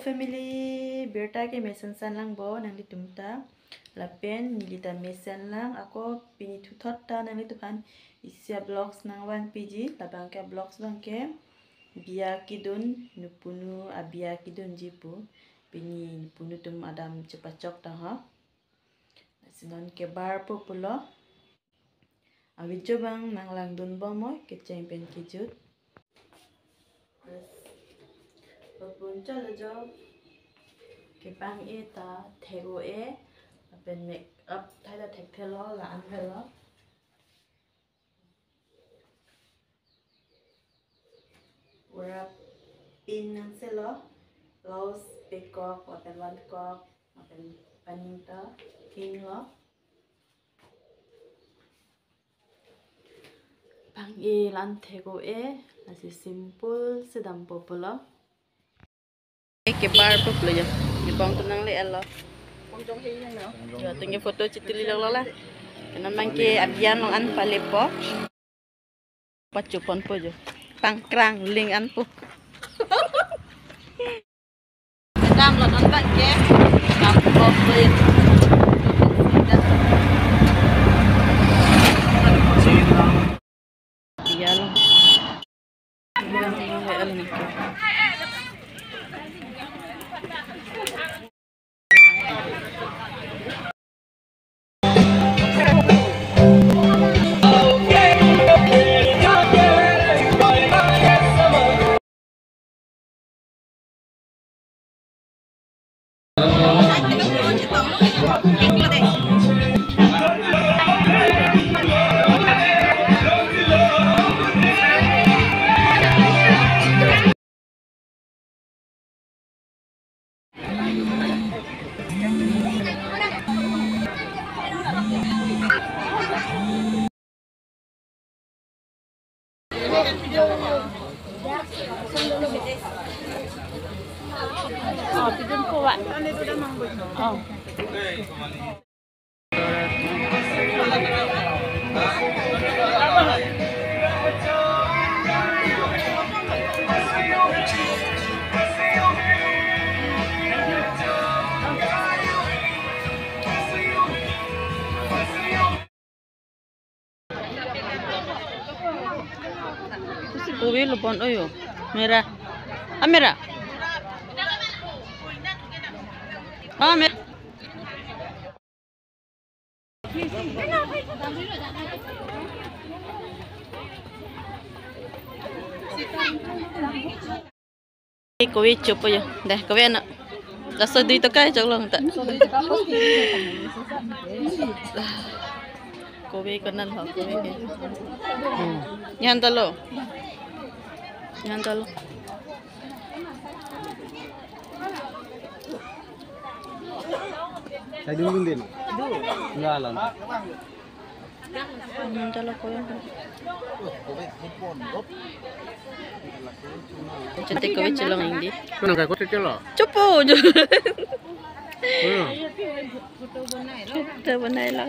family, berta ke mesan san lang bo nang litumta. Lapen nilita mesan lang ako pinitutot ta nang litupan isya blocks nang 1 PG labang ke blocks bang ke biya kidun nupunu abia kidun jipu pini nupunu tum adam cepacok ta ha. Sinon ke bar po pulo. Awidjo bang nang lang dun bo mo ke champion kijut. Punca lejo kepang eta tego apen make up thada thek thelo la an thelo ura pin nang selo los peacock apen one cock apen paninta pin lo pang lan tego nasi simple sedang popular ke bar po pula ya di bang tenang le Allah bang jong hi yang no ya tinggal foto citili lang lah kena mangke abian long an palepo pacupon po jo pangkrang ling an po kedam lo non bang ke kam po plate ya lo oh tidun po wa oh Kowe lepon oyo merah merah merah kowe coba ya dah kowe anak dah sedih tu kai jauh tak kowe kenal hak kowe ke nyan talo saya dulu din enggak lan nyan talo kowe cantik kowe celong indi kenang kai kote celo cupu foto banai lah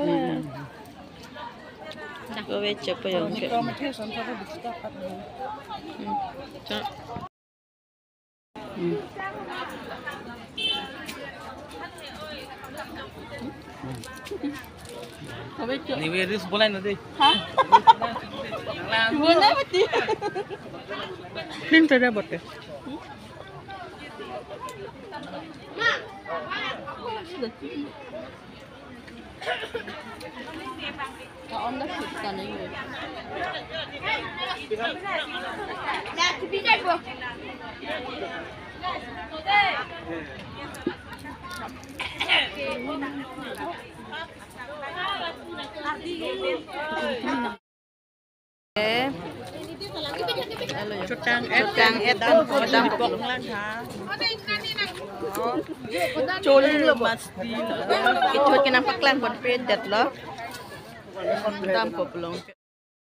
kowe coba yang ke ni virus boleh nanti ha boleh mati film tidak boleh on the kita ni Nah, bisa bu. Cutang edan pok lang ha. Choling lo pasti lo. Itu kenapa klan pot pedet lo. Tam po belum.